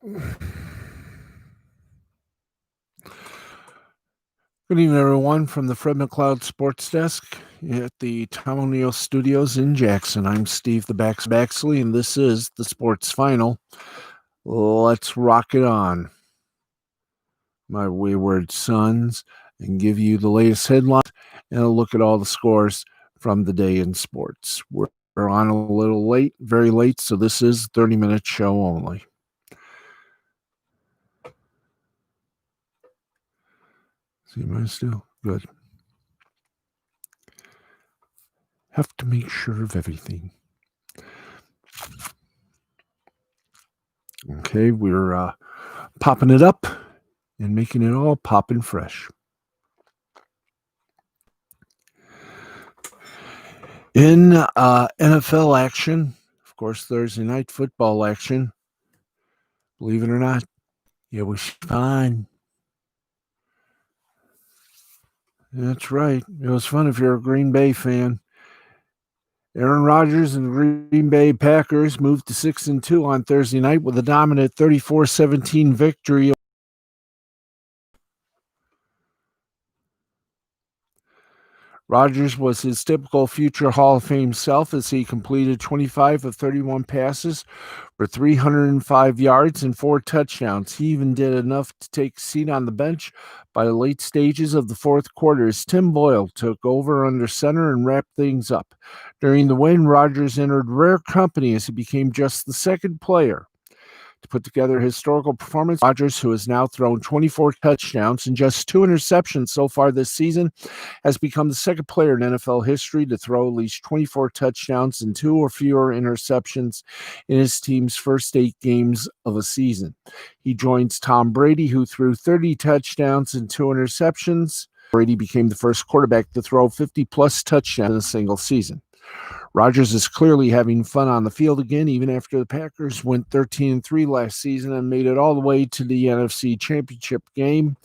Good evening, everyone, from the Fred McLeod Sports Desk at the Tom O'Neill Studios in Jackson. I'm Steve the BAXLEY, and this is the Sports Final. Let's rock it on, my wayward sons, and give you the latest headlines and a look at all the scores from the day in sports. We're on a little late, very late, so this is a 30-minute show only. See, am I still good? Have to make sure of everything. Okay, we're popping it up and making it all poppin' fresh. In NFL action, of course, Thursday night football action, believe it or not, it was fun. That's right. It was fun if you're a Green Bay fan. Aaron Rodgers and the Green Bay Packers moved to 6-2 on Thursday night with a dominant 34-17 victory. Rodgers was his typical future Hall of Fame self as he completed 25 of 31 passes for 305 yards and 4 touchdowns. He even did enough to take a seat on the bench by the late stages of the fourth quarter as Tim Boyle took over under center and wrapped things up. During the win, Rodgers entered rare company as he became just the second player to put together a historical performance. Rodgers, who has now thrown 24 touchdowns and just 2 interceptions so far this season, has become the second player in NFL history to throw at least 24 touchdowns and 2 or fewer interceptions in his team's first 8 games of a season. He joins Tom Brady, who threw 30 touchdowns and 2 interceptions. Brady became the first quarterback to throw 50-plus touchdowns in a single season. Rodgers is clearly having fun on the field again, even after the Packers went 13-3 last season and made it all the way to the NFC Championship game.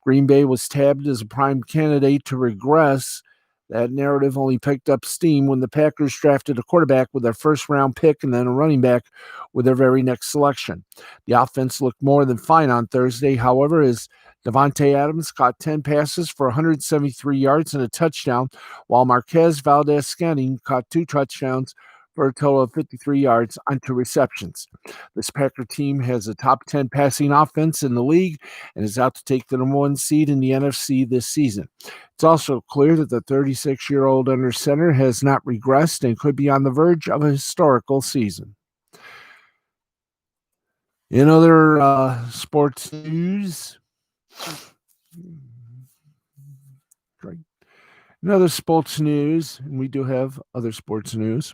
Green Bay was tabbed as a prime candidate to regress. That narrative only picked up steam when the Packers drafted a quarterback with their first-round pick and then a running back with their very next selection. The offense looked more than fine on Thursday, however, as Devontae Adams caught 10 passes for 173 yards and a touchdown, while Marquez Valdez-Scantling caught 2 touchdowns for a total of 53 yards on 2 receptions. This Packer team has a top 10 passing offense in the league and is out to take the number 1 seed in the NFC this season. It's also clear that the 36-year-old under center has not regressed and could be on the verge of a historical season. In other sports news, in other sports news, and we do have other sports news,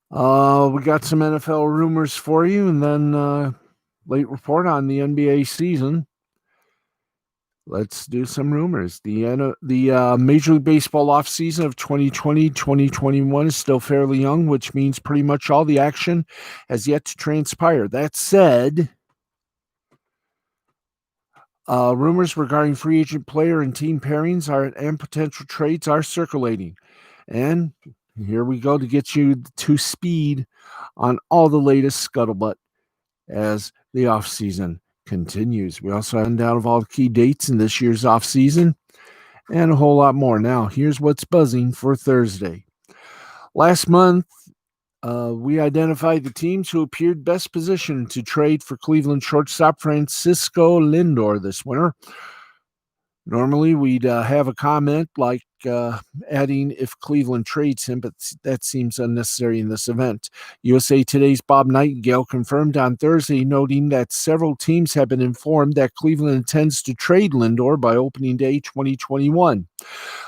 we got some NFL rumors for you, and then late report on the NBA season. Let's do some rumors. The Major League Baseball offseason of 2020-2021 is still fairly young, which means pretty much all the action has yet to transpire. That said, rumors regarding free agent player and team pairings and potential trades are circulating. And here we go to get you to speed on all the latest scuttlebutt as the offseason continues. We also have a rundown of all the key dates in this year's offseason and a whole lot more. Now, here's what's buzzing for Thursday. Last month, we identified the teams who appeared best positioned to trade for Cleveland shortstop Francisco Lindor this winter. Normally, we'd have a comment like adding if Cleveland trades him, but that seems unnecessary in this event. USA Today's Bob Nightingale confirmed on Thursday, noting that several teams have been informed that Cleveland intends to trade Lindor by opening day 2021.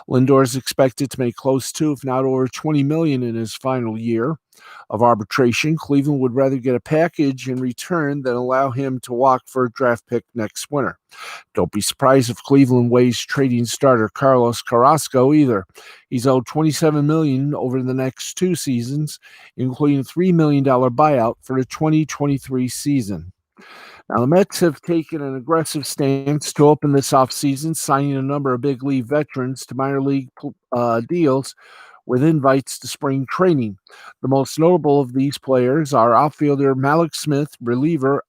Lindor is expected to make close to, if not over, $20 million in his final year of arbitration. Cleveland would rather get a package in return than allow him to walk for a draft pick next winter. Don't be surprised if Cleveland weighs trading starter Carlos Carrasco either. He's owed $27 million over the next 2 seasons, including a $3 million buyout for the 2023 season. Now, the Mets have taken an aggressive stance to open this offseason, signing a number of big league veterans to minor league deals with invites to spring training. The most notable of these players are outfielder Malik Smith, reliever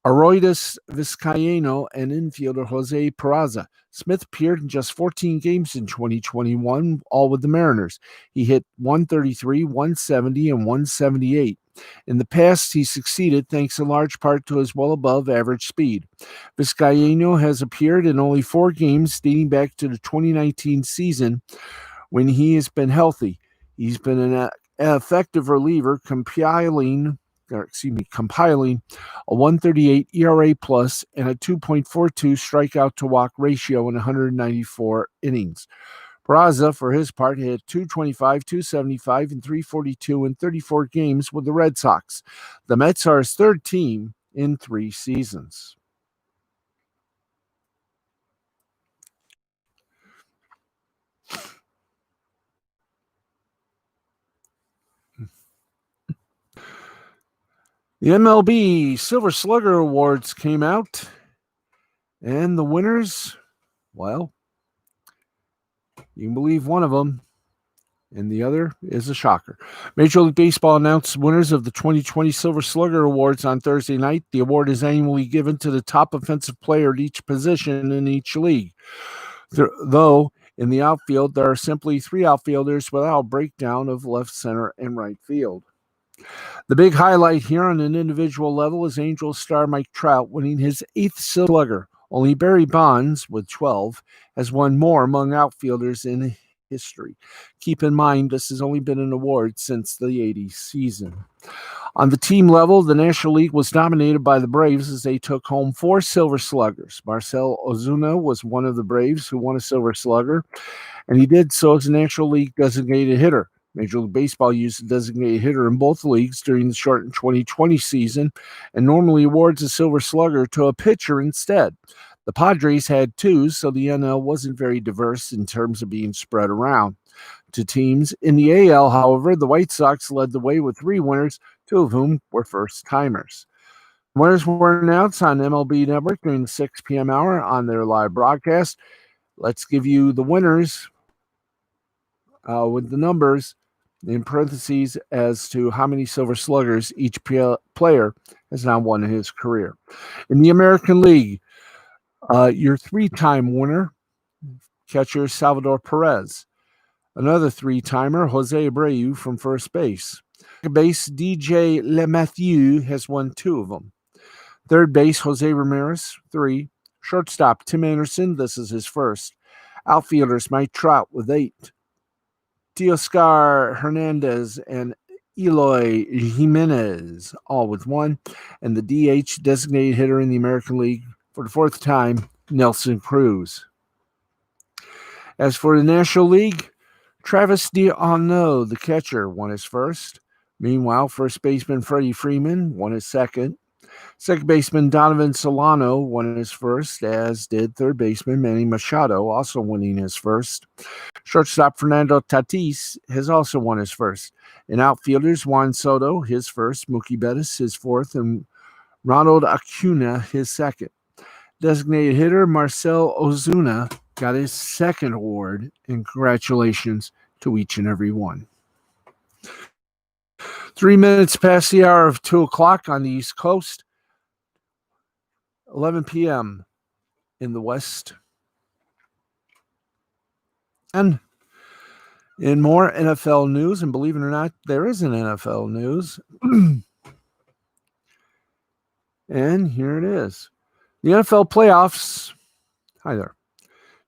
Aroides Vizcaíno, and infielder Jose Peraza. Smith appeared in just 14 games in 2021, all with the Mariners. He hit 133, 170, and 178. In the past, he succeeded thanks in large part to his well above average speed. Vizcaíno has appeared in only 4 games dating back to the 2019 season when he has been healthy. He's been an effective reliever, compiling a 138 ERA plus and a 2.42 strikeout to walk ratio in 194 innings. Peraza, for his part, hit 225, 275, and 342 in 34 games with the Red Sox. The Mets are his third team in 3 seasons. The MLB Silver Slugger Awards came out, and the winners, well, you can believe one of them, and the other is a shocker. Major League Baseball announced winners of the 2020 Silver Slugger Awards on Thursday night. The award is annually given to the top offensive player at each position in each league. Though in the outfield, there are simply 3 outfielders without a breakdown of left, center, and right field. The big highlight here on an individual level is Angels star Mike Trout winning his 8th Silver Slugger. Only Barry Bonds, with 12, has won more among outfielders in history. Keep in mind, this has only been an award since the 80s season. On the team level, the National League was dominated by the Braves as they took home 4 Silver Sluggers. Marcell Ozuna was one of the Braves who won a Silver Slugger, and he did so as a National League designated hitter. Major League Baseball used a designated hitter in both leagues during the shortened 2020 season and normally awards a Silver Slugger to a pitcher instead. The Padres had 2, so the NL wasn't very diverse in terms of being spread around to teams. In the AL, however, the White Sox led the way with 3 winners, 2 of whom were first-timers. Winners were announced on MLB Network during the 6 p.m. hour on their live broadcast. Let's give you the winners with the numbers in parentheses as to how many Silver Sluggers each player has now won in his career. In the American League, your 3-time winner, catcher Salvador Perez. Another 3-timer, Jose Abreu from first base. Base, DJ LeMahieu has won 2 of them. Third base, Jose Ramirez, 3. Shortstop, Tim Anderson, this is his first. Outfielders, Mike Trout with 8. Teoscar Hernandez and Eloy Jimenez, all with 1. And the DH, designated hitter in the American League for the 4th time, Nelson Cruz. As for the National League, Travis d'Arnaud, the catcher, won his first. Meanwhile, first baseman Freddie Freeman won his second. Second baseman Donovan Solano won his first, as did third baseman Manny Machado, also winning his first. Shortstop Fernando Tatis has also won his first. And outfielders Juan Soto, his first, Mookie Betts, his 4th, and Ronald Acuna, his 2nd. Designated hitter Marcell Ozuna got his 2nd award, and congratulations to each and every one. 3 minutes past the hour of 2 o'clock on the East Coast, 11 p.m. in the West. And in more NFL news, and believe it or not, there is an NFL news. And here it is. The NFL playoffs. Hi there.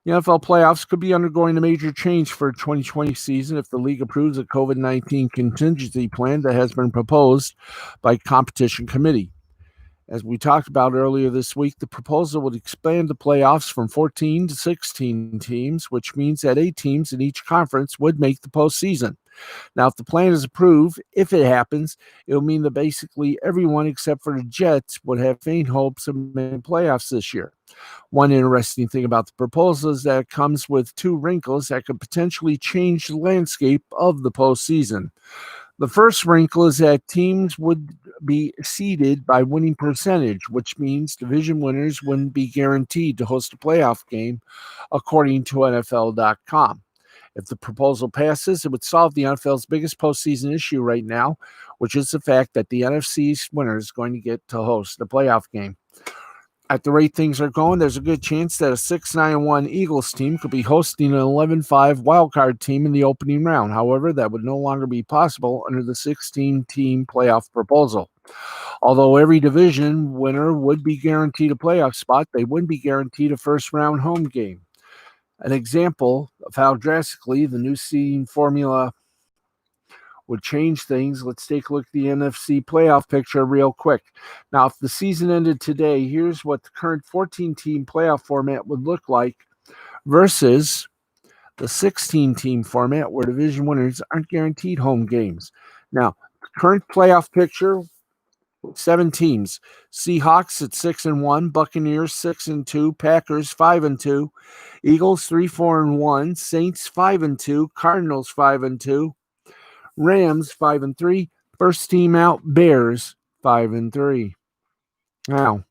The NFL playoffs could be undergoing a major change for 2020 season if the league approves a COVID-19 contingency plan that has been proposed by competition committee. As we talked about earlier this week, the proposal would expand the playoffs from 14 to 16 teams, which means that 8 teams in each conference would make the postseason. Now, if the plan is approved, if it happens, it will mean that basically everyone except for the Jets would have faint hopes of making playoffs this year. One interesting thing about the proposal is that it comes with 2 wrinkles that could potentially change the landscape of the postseason. The first wrinkle is that teams would be seeded by winning percentage, which means division winners wouldn't be guaranteed to host a playoff game, according to NFL.com. If the proposal passes, it would solve the NFL's biggest postseason issue right now, which is the fact that the NFC winner is going to get to host the playoff game. At the rate things are going, there's a good chance that a 6-9-1 Eagles team could be hosting an 11-5 wildcard team in the opening round. However, that would no longer be possible under the 16-team playoff proposal. Although every division winner would be guaranteed a playoff spot, they wouldn't be guaranteed a first-round home game. An example of how drastically the new seeding formula would change things. Let's take a look at the NFC playoff picture real quick. Now, if the season ended today, here's what the current 14-team playoff format would look like versus the 16-team format where division winners aren't guaranteed home games. Now, the current playoff picture, 7 teams. Seahawks at 6-1, Buccaneers 6-2, Packers 5-2, Eagles 3-4-1, Saints 5-2, Cardinals 5-2, Rams 5-3. First team out, Bears 5-3. Now,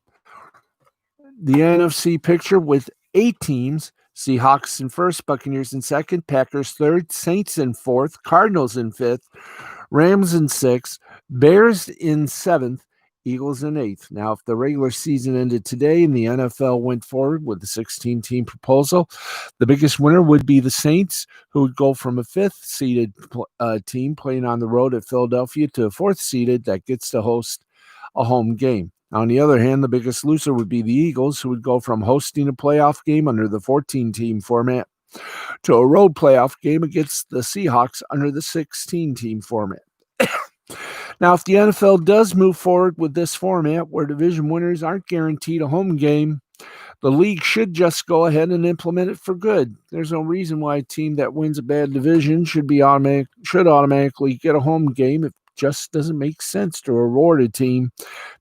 the NFC picture with 8 teams: Seahawks in first, Buccaneers in second, Packers third, Saints in fourth, Cardinals in fifth, Rams in sixth, Bears in seventh, Eagles in eighth. Now, if the regular season ended today and the NFL went forward with the 16-team proposal, the biggest winner would be the Saints, who would go from a fifth-seeded team playing on the road at Philadelphia to a fourth-seeded that gets to host a home game. On the other hand, the biggest loser would be the Eagles, who would go from hosting a playoff game under the 14-team format to a road playoff game against the Seahawks under the 16-team format. Now, if the NFL does move forward with this format where division winners aren't guaranteed a home game, the league should just go ahead and implement it for good. There's no reason why a team that wins a bad division should automatically get a home game. It just doesn't make sense to reward a team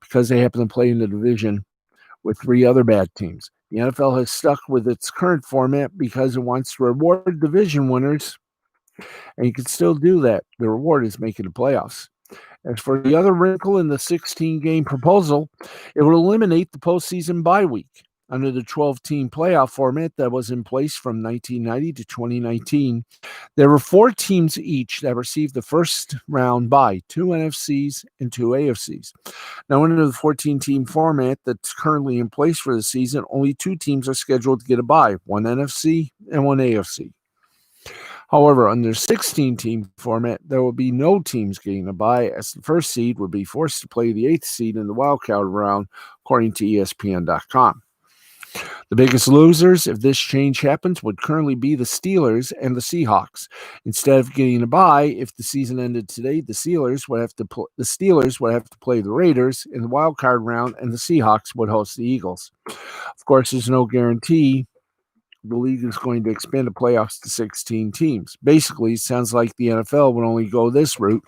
because they happen to play in the division with 3 other bad teams. The NFL has stuck with its current format because it wants to reward division winners, and you can still do that. The reward is making the playoffs. As for the other wrinkle in the 16-game proposal, it would eliminate the postseason bye week. Under the 12-team playoff format that was in place from 1990 to 2019, there were 4 teams each that received the first round bye, 2 NFCs and 2 AFCs. Now, under the 14-team format that's currently in place for the season, only 2 teams are scheduled to get a bye, 1 NFC and 1 AFC. However, under 16-team format, there will be no teams getting a bye, as the first seed would be forced to play the 8th seed in the wildcard round, according to ESPN.com. The biggest losers, if this change happens, would currently be the Steelers and the Seahawks. Instead of getting a bye, if the season ended today, the Steelers would have to play the Raiders in the wildcard round, and the Seahawks would host the Eagles. Of course, there's no guarantee the league is going to expand the playoffs to 16 teams. Basically, it sounds like the NFL would only go this route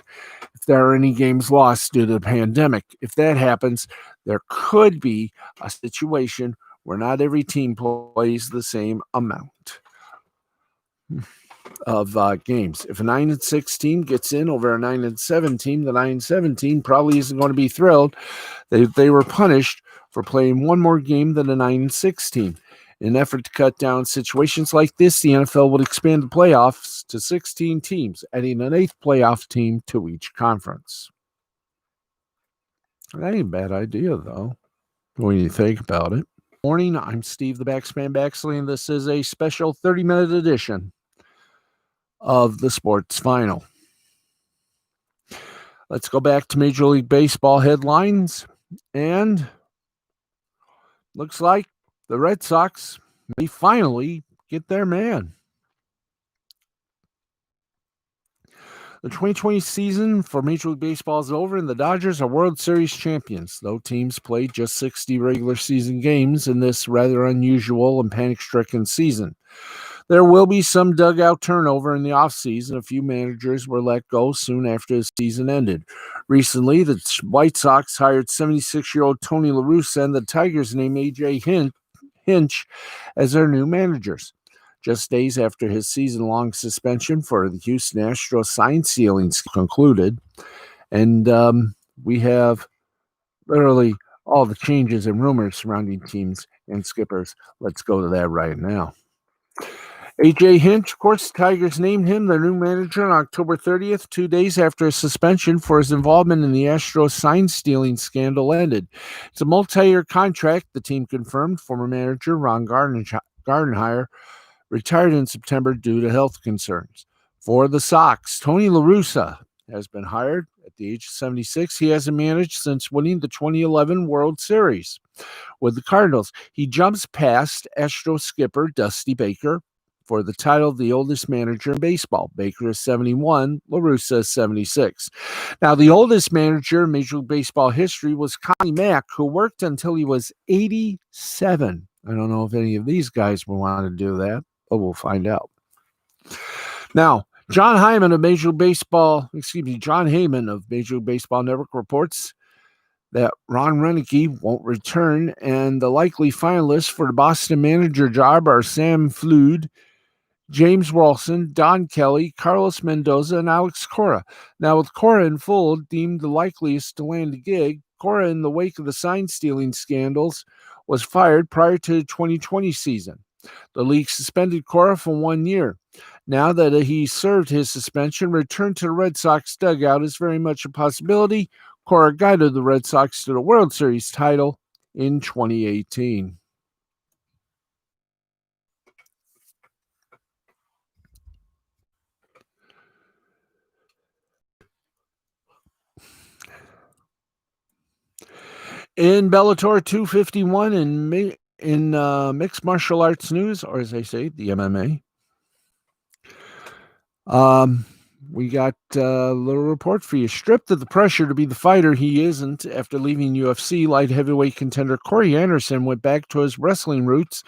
if there are any games lost due to the pandemic. If that happens, there could be a situation where not every team plays the same amount of games. If a 9-6 team gets in over a 9-7 team, the 9-7 team probably isn't going to be thrilled that they were punished for playing one more game than a 9-6 team. In an effort to cut down situations like this, the NFL would expand the playoffs to 16 teams, adding an 8th playoff team to each conference. That ain't a bad idea, though, when you think about it. Morning, I'm Steve the Baxman Baxley, and this is a special 30-minute edition of the Sports Final. Let's go back to Major League Baseball headlines, and looks like the Red Sox may finally get their man. The 2020 season for Major League Baseball is over, and the Dodgers are World Series champions, though teams played just 60 regular season games in this rather unusual and panic-stricken season. There will be some dugout turnover in the offseason. A few managers were let go soon after the season ended. Recently, the White Sox hired 76-year-old Tony La Russa, and the Tigers named A.J. Hinch as their new managers. Just days after his season-long suspension for the Houston Astros sign sealings concluded, and we have literally all the changes and rumors surrounding teams and skippers. Let's go to that right now. A.J. Hinch, of course, the Tigers named him their new manager on October 30th, 2 days after his suspension for his involvement in the Astros sign-stealing scandal ended. It's a multi-year contract, the team confirmed. Former manager Ron Gardenhire retired in September due to health concerns. For the Sox, Tony La Russa has been hired at the age of 76. He hasn't managed since winning the 2011 World Series with the Cardinals. He jumps past Astro skipper Dusty Baker for the title of the oldest manager in baseball. Baker is 71, La Russa is 76. Now, the oldest manager in Major League Baseball history was Connie Mack, who worked until he was 87. I don't know if any of these guys will want to do that, but we'll find out. Now, John Heyman of Major League Baseball Network reports that Ron Renicky won't return, and the likely finalists for the Boston manager job are Sam Flood, James Wilson, Don Kelly, Carlos Mendoza, and Alex Cora. Now, with Cora in full, deemed the likeliest to land a gig, Cora, in the wake of the sign-stealing scandals, was fired prior to the 2020 season. The league suspended Cora for 1 year. Now that he served his suspension, return to the Red Sox dugout is very much a possibility. Cora guided the Red Sox to the World Series title in 2018. In Bellator 251 in mixed martial arts news, or as they say, the MMA, we got a little report for you. Stripped of the pressure to be the fighter he isn't after leaving UFC, light heavyweight contender Corey Anderson went back to his wrestling roots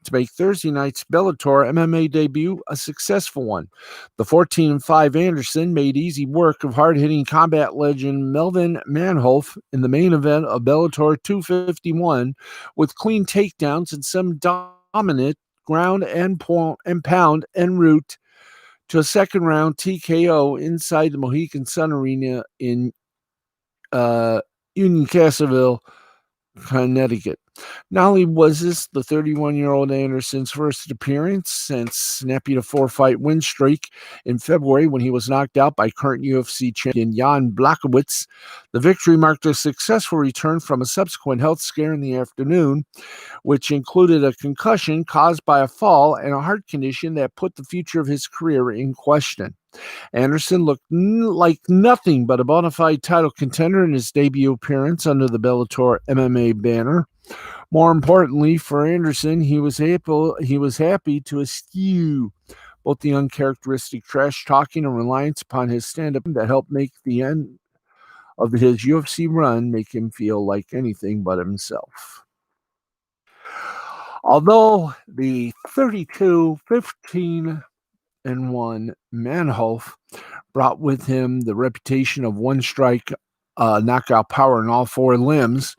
to make Thursday night's Bellator MMA debut a successful one. The 14-5 Anderson made easy work of hard-hitting combat legend Melvin Manhoef in the main event of Bellator 251 with clean takedowns and some dominant ground and pound en route to a second round TKO inside the Mohegan Sun Arena in Union Castleville, Connecticut. Not only was this the 31-year-old Anderson's first appearance since snapping a 4-fight win streak in February when he was knocked out by current UFC champion Jan Blachowicz, the victory marked a successful return from a subsequent health scare in the afternoon, which included a concussion caused by a fall and a heart condition that put the future of his career in question. Anderson looked like nothing but a bona fide title contender in his debut appearance under the Bellator MMA banner. More importantly for Anderson, he was happy to eschew both the uncharacteristic trash talking and reliance upon his stand-up that helped make the end of his UFC run make him feel like anything but himself. Although the 32-15-1 Manhoef brought with him the reputation of one-strike knockout power in all four limbs,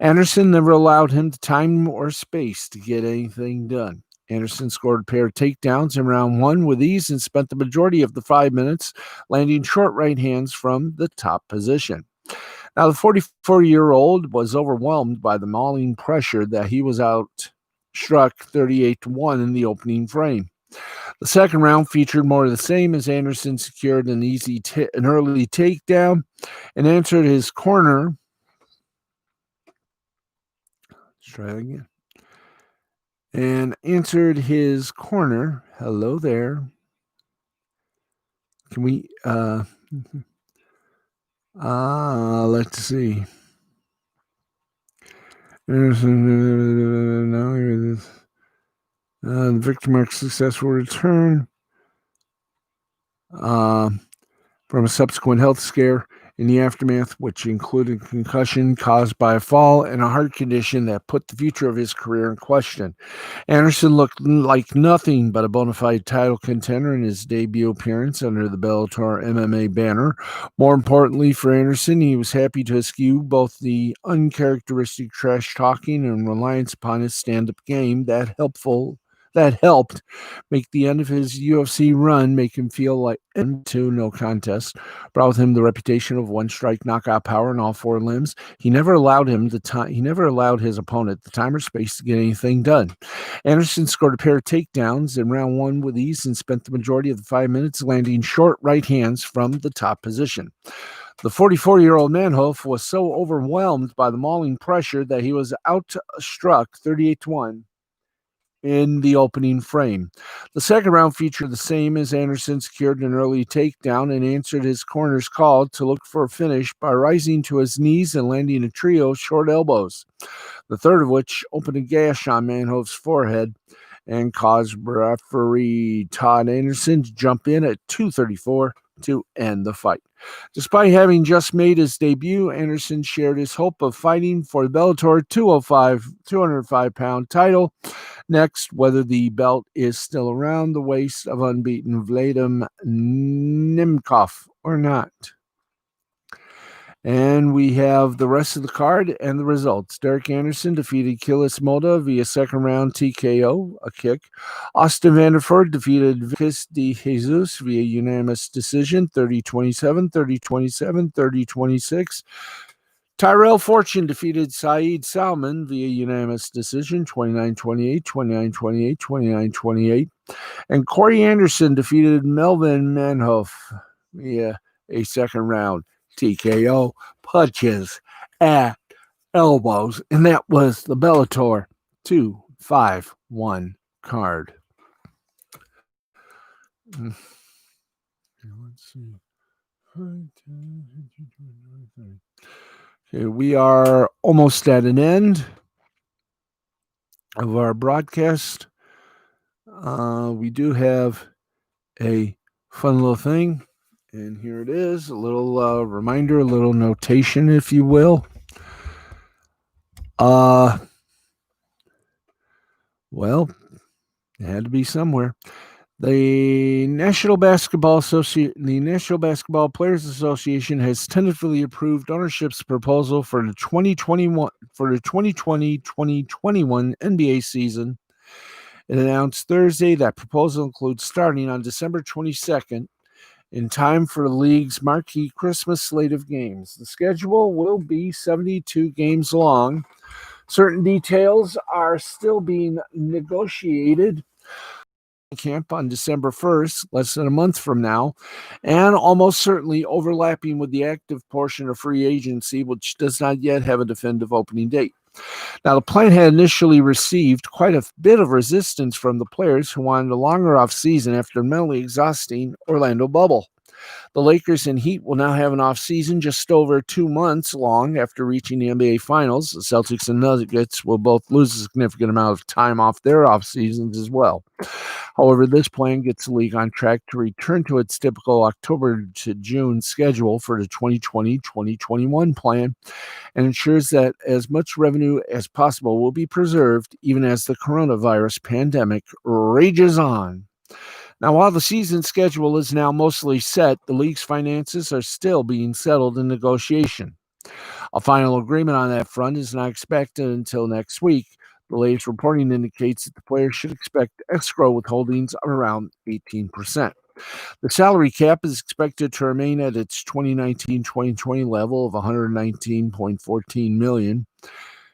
Anderson never allowed him the time or space to get anything done. Anderson scored a pair of takedowns in round one with ease and spent the majority of the 5 minutes landing short right hands from the top position. Now, the 44-year-old was overwhelmed by the mauling pressure that he was outstruck 38-1 in the opening frame. The second round featured more of the same as Anderson secured an early takedown and entered his corner. Let's try that again. And entered his corner. Hello there. Can we let's see. The victor marks successful return from a subsequent health scare in the aftermath, which included concussion caused by a fall and a heart condition that put the future of his career in question. Anderson looked like nothing but a bona fide title contender in his debut appearance under the Bellator MMA banner. More importantly for Anderson, he was happy to eschew both the uncharacteristic trash talking and reliance upon his stand-up game that that helped make the end of his UFC run make him feel like M2 no contest brought with him the reputation of one strike knockout power in all four limbs. He never allowed his opponent the time or space to get anything done. Anderson scored a pair of takedowns in round one with ease and spent the majority of the 5 minutes landing short right hands from the top position. The 44-year-old Manhoef was so overwhelmed by the mauling pressure that he was outstruck 38-1 in the opening frame. The second round featured the same as Anderson secured an early takedown and answered his corner's call to look for a finish by rising to his knees and landing a trio of short elbows, the third of which opened a gash on Manhoef's forehead and caused referee Todd Anderson to jump in at 2:34 to end the fight. Despite having just made his debut, Anderson shared his hope of fighting for the Bellator 205-pound title next, whether the belt is still around the waist of unbeaten Vladim Nemkov or not. And we have the rest of the card and the results. Derek Anderson defeated Kilis Moda via second round TKO, a kick. Austin Vanderford defeated Vicus de Jesus via unanimous decision, 30-27, 30-27, 30-26. Tyrell Fortune defeated Saeed Salman via unanimous decision, 29-28, 29-28, 29-28. And Corey Anderson defeated Melvin Manhoef via a second round TKO, punches at elbows. And that was the Bellator 251 card. Let's see. Okay, we are almost at an end of our broadcast. We do have a fun little thing. And here it is, a little reminder, a little notation, if you will. Well, it had to be somewhere. The National Basketball Players Association has tentatively approved ownership's proposal for the 2020-2021 NBA season. It announced Thursday that proposal includes starting on December 22nd. In time for the league's marquee Christmas slate of games. The schedule will be 72 games long. Certain details are still being negotiated. Camp on December 1st, less than a month from now, and almost certainly overlapping with the active portion of free agency, which does not yet have a definitive opening date. Now, the plan had initially received quite a bit of resistance from the players who wanted a longer offseason after the mentally exhausting Orlando bubble. The Lakers and Heat will now have an offseason just over 2 months long after reaching the NBA Finals. The Celtics and Nuggets will both lose a significant amount of time off their offseasons as well. However, this plan gets the league on track to return to its typical October to June schedule for the 2020-2021 plan and ensures that as much revenue as possible will be preserved even as the coronavirus pandemic rages on. Now, while the season schedule is now mostly set, the league's finances are still being settled in negotiation. A final agreement on that front is not expected until next week. The latest reporting indicates that the players should expect escrow withholdings of around 18%. The salary cap is expected to remain at its 2019-2020 level of $119.14 million.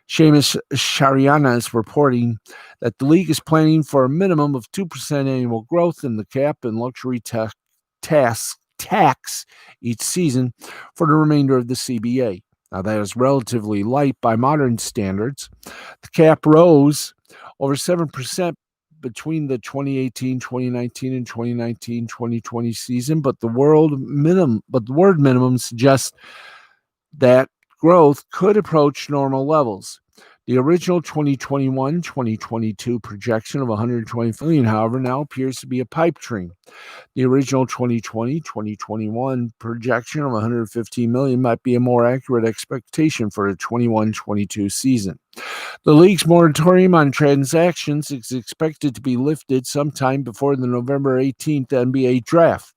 Seamus Shariana is reporting that the league is planning for a minimum of 2% annual growth in the cap and luxury tax each season for the remainder of the CBA. Now, that is relatively light by modern standards. The cap rose over 7% between the 2018-2019 and 2019-2020 season, but the word minimum suggests that growth could approach normal levels. The original 2021-2022 projection of $120 million, however, now appears to be a pipe dream. The original 2020-2021 projection of $115 million might be a more accurate expectation for the 21-22 season. The league's moratorium on transactions is expected to be lifted sometime before the November 18th NBA draft.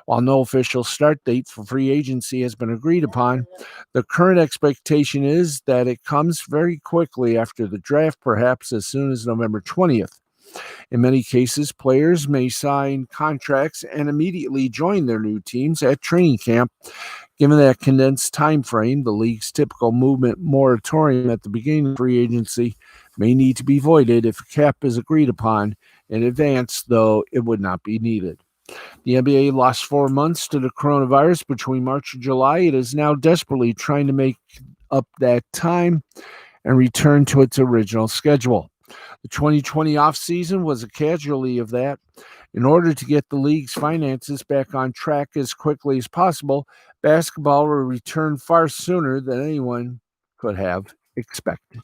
While no official start date for free agency has been agreed upon, the current expectation is that it comes very quickly after the draft, perhaps as soon as November 20th. In many cases, players may sign contracts and immediately join their new teams at training camp. Given that condensed time frame, the league's typical movement moratorium at the beginning of free agency may need to be voided if a cap is agreed upon in advance, though it would not be needed. The NBA lost 4 months to the coronavirus between March and July. It is now desperately trying to make up that time and return to its original schedule. The 2020 offseason was a casualty of that. In order to get the league's finances back on track as quickly as possible, basketball will return far sooner than anyone could have expected.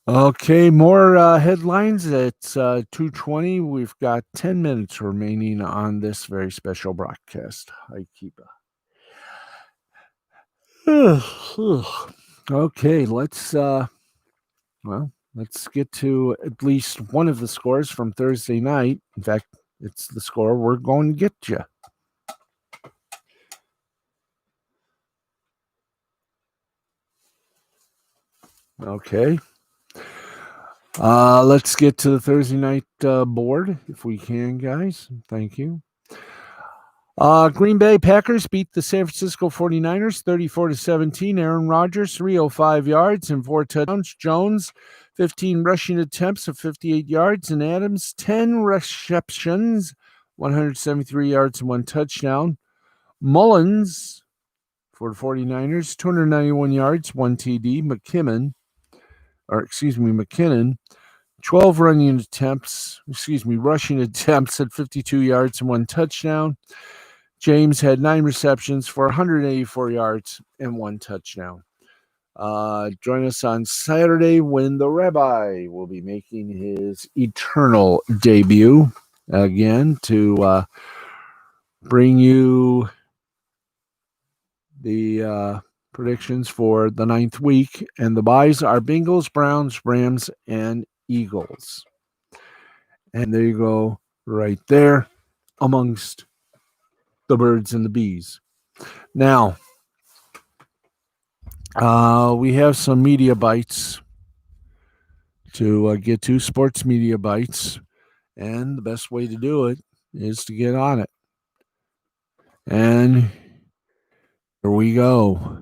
Okay, more headlines. It's 2:20. We've got 10 minutes remaining on this very special broadcast. I keep Okay, let's get to at least one of the scores from Thursday night. In fact, it's the score we're going to get you. Okay. Let's get to the Thursday night board if we can, guys. Thank you. Green Bay Packers beat the San Francisco 49ers 34-17. Aaron Rodgers, 305 yards and 4 touchdowns. Jones, 15 rushing attempts of 58 yards. And Adams, 10 receptions, 173 yards and 1 touchdown. Mullins for the 49ers, 291 yards, 1 TD. McKinnon, 12 rushing attempts at 52 yards and 1 touchdown. James had 9 receptions for 184 yards and 1 touchdown. Join us on Saturday when the Rabbi will be making his eternal debut again to bring you the predictions for the 9th week. And the buys are Bengals, Browns, Rams, and Eagles. And there you go, right there amongst the birds and the bees. Now, we have some media bites to get to, sports media bites, and the best way to do it is to get on it. And here we go.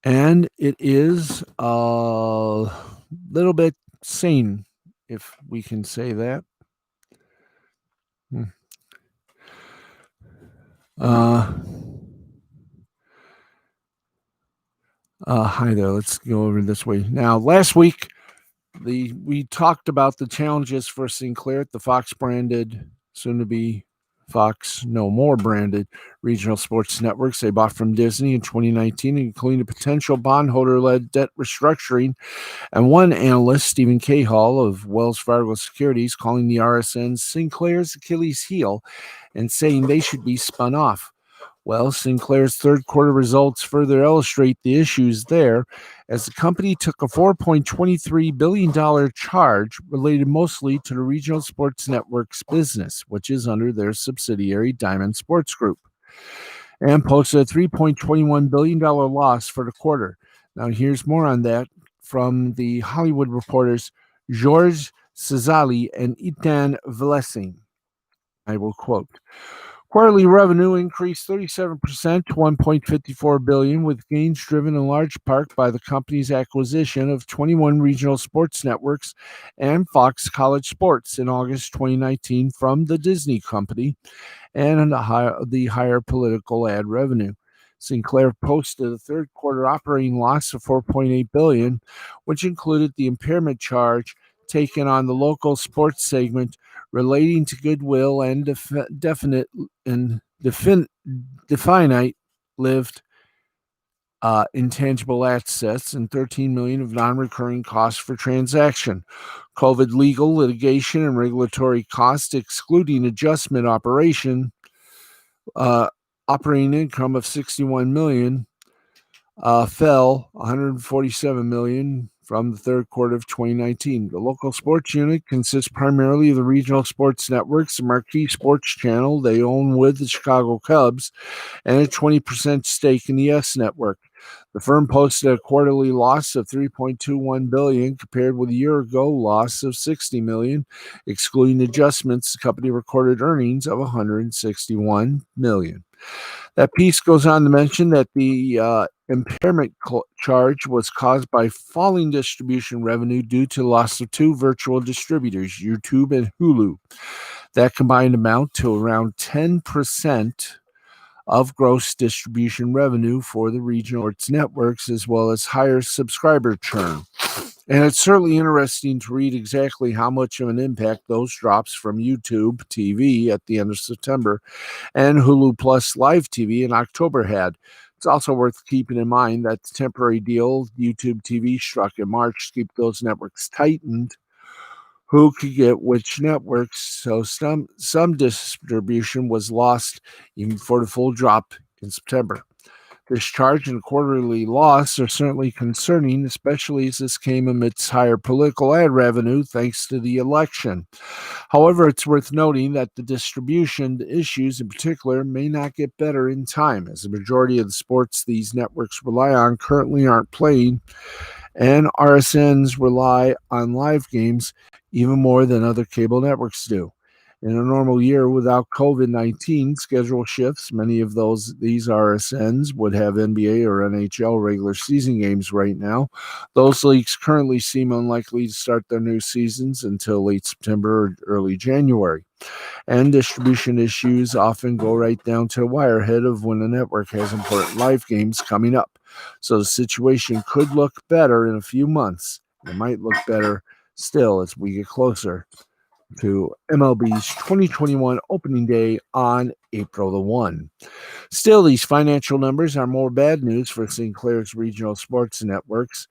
And it is a little bit sane, if we can say that. Hi there. Let's go over this way. Now, last week, we talked about the challenges for Sinclair at the Fox branded, soon to be Fox No More branded regional sports networks they bought from Disney in 2019, including a potential bondholder-led debt restructuring. And one analyst, Stephen Cahall of Wells Fargo Securities, calling the RSN Sinclair's Achilles heel and saying they should be spun off. Well, Sinclair's third quarter results further illustrate the issues there, as the company took a $4.23 billion charge related mostly to the regional sports networks business, which is under their subsidiary Diamond Sports Group, and posted a $3.21 billion loss for the quarter. Now, here's more on that from the Hollywood reporters George Cesali and Itan Vlesing. I will quote. Quarterly revenue increased 37% to $1.54 billion, with gains driven in large part by the company's acquisition of 21 regional sports networks and Fox College Sports in August 2019 from the Disney Company, and the higher political ad revenue. Sinclair posted a third quarter operating loss of $4.8 billion, which included the impairment charge taken on the local sports segment relating to goodwill and definite-lived intangible assets and $13 million of non-recurring costs for transaction, COVID legal, litigation, and regulatory costs, excluding adjustment operating income of $61 million, fell $147 million from the third quarter of 2019. The local sports unit consists primarily of the regional sports networks, the marquee sports channel they own with the Chicago Cubs, and a 20% stake in the YES Network. The firm posted a quarterly loss of $3.21 billion compared with a year ago loss of $60 million. Excluding adjustments, the company recorded earnings of $161 million. That piece goes on to mention that the impairment charge was caused by falling distribution revenue due to the loss of two virtual distributors, YouTube and Hulu. That combined amount to around 10% of gross distribution revenue for the regional sports networks, as well as higher subscriber churn. And it's certainly interesting to read exactly how much of an impact those drops from YouTube TV at the end of September and Hulu Plus Live TV in October had. It's also worth keeping in mind that the temporary deal YouTube TV struck in March to keep those networks tightened. Who could get which networks? So some distribution was lost even for the full drop in September. This charge and quarterly loss are certainly concerning, especially as this came amidst higher political ad revenue thanks to the election. However, it's worth noting that the distribution issues in particular may not get better in time, as the majority of the sports these networks rely on currently aren't playing, and RSNs rely on live games even more than other cable networks do. In a normal year without COVID-19 schedule shifts, many of these RSNs would have NBA or NHL regular season games right now. Those leagues currently seem unlikely to start their new seasons until late September or early January. And distribution issues often go right down to the wire ahead of when a network has important live games coming up. So the situation could look better in a few months. It might look better still as we get closer to MLB's 2021 opening day on April the 1. Still, these financial numbers are more bad news for Sinclair's regional sports networks,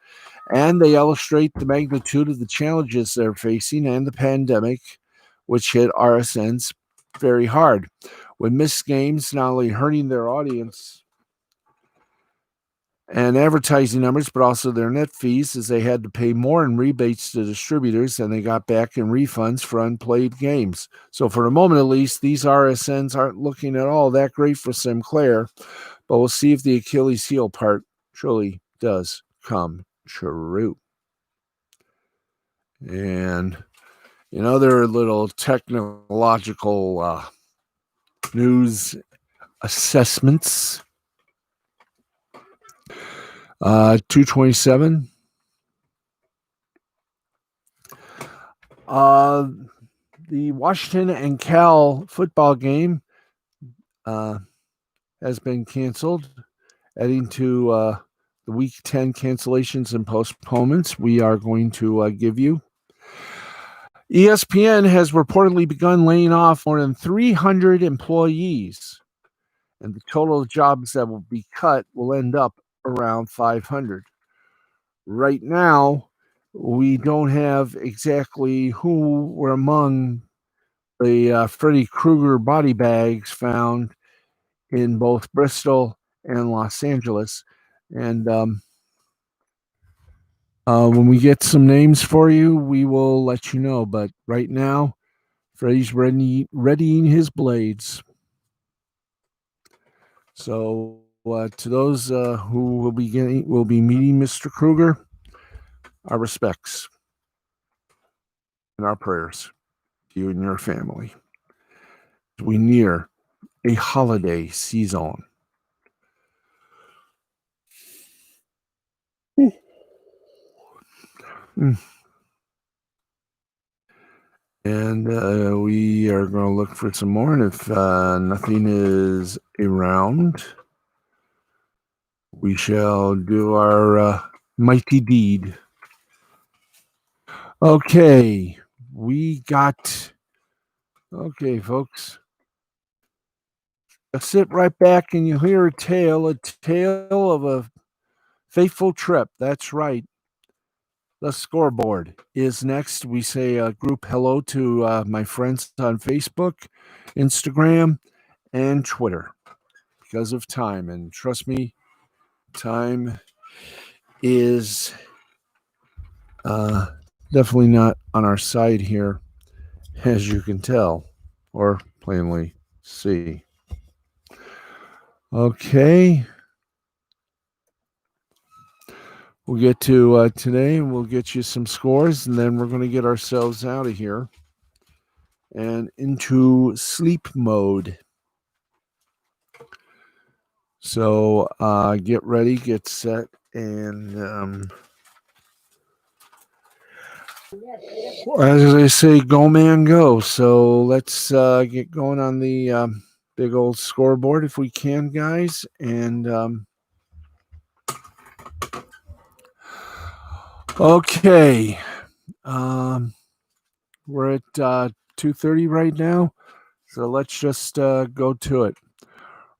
and they illustrate the magnitude of the challenges they're facing and the pandemic, which hit RSNs very hard. With missed games not only hurting their audience and advertising numbers, but also their net fees, as they had to pay more in rebates to distributors than they got back in refunds for unplayed games. So for the moment, at least, these RSNs aren't looking at all that great for Sinclair, but we'll see if the Achilles heel part truly does come true. And in other little technological news assessments, 227. The Washington and Cal football game has been canceled, adding to the Week 10 cancellations and postponements we are going to give you. ESPN has reportedly begun laying off more than 300 employees, and the total jobs that will be cut will end up around 500. Right now, we don't have exactly who were among the Freddy Krueger body bags found in both Bristol and Los Angeles. And when we get some names for you, we will let you know. But right now, Freddy's readying his blades. So to those who will be meeting Mr. Krueger, our respects and our prayers to you and your family as we near a holiday season. And we are going to look for some more. And if nothing is around, we shall do our mighty deed. Okay, folks. Sit right back and you'll hear a tale of a faithful trip. That's right. The scoreboard is next. We say a group hello to my friends on Facebook, Instagram, and Twitter because of time. And trust me, time is definitely not on our side here, as you can tell or plainly see. Okay. We'll get to today, and we'll get you some scores, and then we're going to get ourselves out of here and into sleep mode. So get ready, get set, and as I say, go man go. So let's get going on the big old scoreboard if we can, guys. And okay, we're at 2:30 right now, so let's just go to it.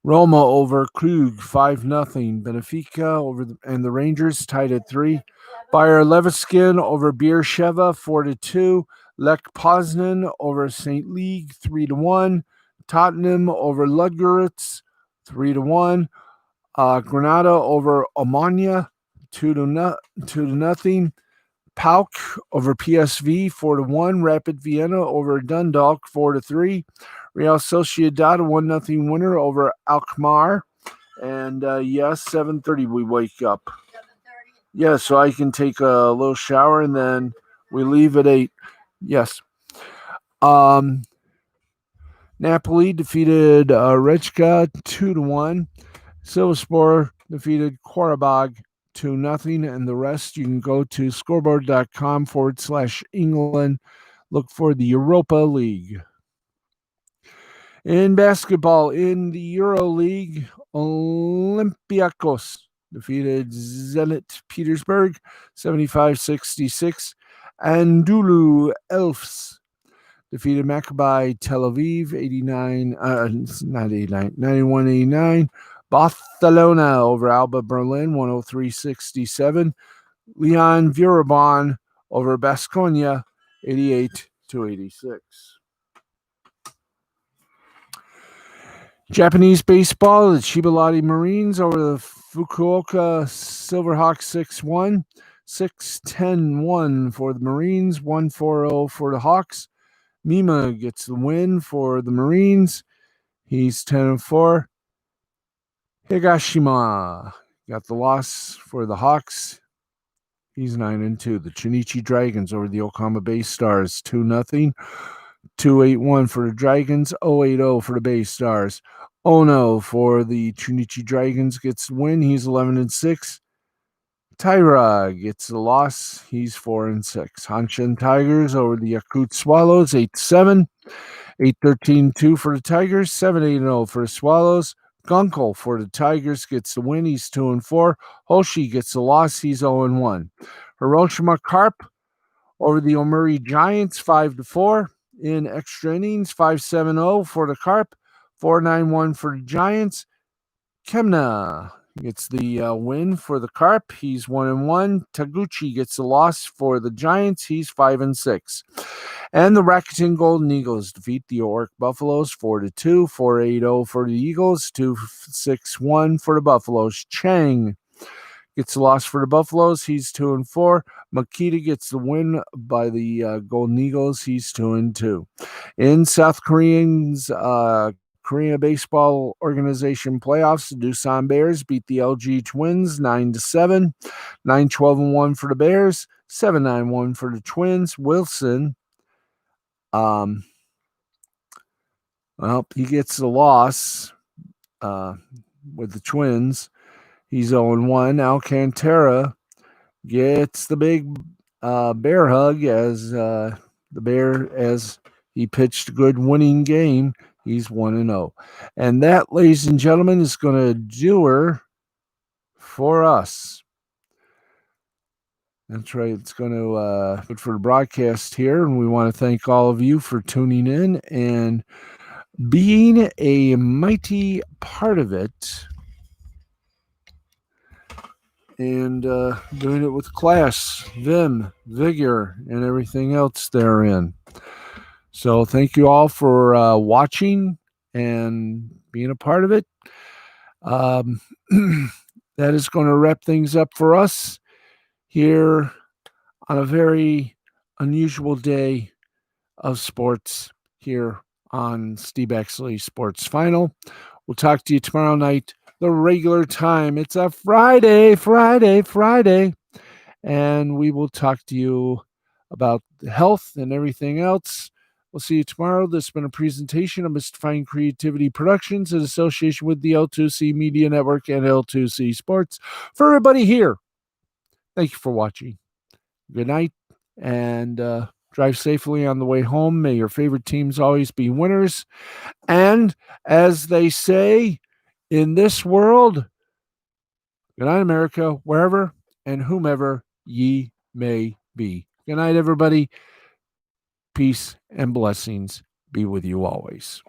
Roma over Krug 5-0. Benfica and the Rangers tied at 3. Bayer Leverkusen over Beersheva 4-2. Lech Poznan over St. League 3-1. Tottenham over Ludogorets 3-1. Granada over Omonia 2-0. Pauk over PSV 4-1. Rapid Vienna over Dundalk 4-3. Real Sociedad a 1-0 winner over Alkmaar. And yes, 7:30 we wake up. 7:30. Yeah, so I can take a little shower and then we leave at 8. Yes. Napoli defeated Rijeka 2-1. Sivasspor defeated Qarabağ 2-0. And the rest you can go to scoreboard.com/England. Look for the Europa League. In basketball, in the Euro League, Olympiacos defeated Zenit Petersburg 75-66. Anadolu Elfs defeated Maccabi Tel Aviv 91-89. Barcelona over Alba Berlin 103-67. Leon Virabon over Baskonia 88-86. Japanese baseball, the Chiba Marines over the Fukuoka Silverhawks 6-1. 6-10-1 for the Marines, 1-4-0 for the Hawks. Mima gets the win for the Marines. He's 10-4. Higashima got the loss for the Hawks. He's 9-2. The Chunichi Dragons over the Yokohama Bay Stars, 2-0. 2-8-1 for the Dragons, 0-8-0 for the Bay Stars. Ono for the Chunichi Dragons gets the win. He's 11-6. Taira gets the loss. He's 4-6. Hanshin Tigers over the Yakut Swallows, 8-7. 8-13-2 for the Tigers, 7-8-0 for the Swallows. Gunkel for the Tigers gets the win. He's 2-4. Hoshi gets the loss. He's 0-1. Hiroshima Carp over the Omuri Giants, 5-4. In extra innings, 5-7-0 for the Carp, 4-9-1 for the Giants. Kemna gets the win for the Carp. He's 1-1. Taguchi gets the loss for the Giants. He's 5-6. And the Rakuten Golden Eagles defeat the Orc Buffaloes 4-2, 4-8-0 for the Eagles, 2-6-1 for the Buffaloes. Chang gets the loss for the Buffaloes. He's 2-4. Makita gets the win by the Golden Eagles. He's 2-2. In South Koreans Korea Baseball Organization playoffs, the Doosan Bears beat the LG Twins 9-7. 9-12-1 for the Bears. 7-9-1 for the Twins. Wilson, well, he gets the loss with the Twins. He's 0-1. Alcantara gets the big bear hug as the Bear, as he pitched a good winning game. He's 1-0. And that, ladies and gentlemen, is going to do her for us. That's right. It's going to good for the broadcast here. And we want to thank all of you for tuning in and being a mighty part of it. And doing it with class, vim, vigor, and everything else therein. So thank you all for watching and being a part of it. That is going to wrap things up for us here on a very unusual day of sports here on BAXLEY Sports Final. We'll talk to you tomorrow night, the regular time. It's a Friday. and we will talk to you about health and everything else. We'll see you tomorrow. This has been a presentation of Mystifying Creativity Productions in association with the L2C Media Network and L2C Sports. For everybody here, thank you for watching. Good night, and drive safely on the way home. May your favorite teams always be winners. And as they say in this world, good night, America, wherever and whomever ye may be. Good night, everybody. Peace and blessings be with you always.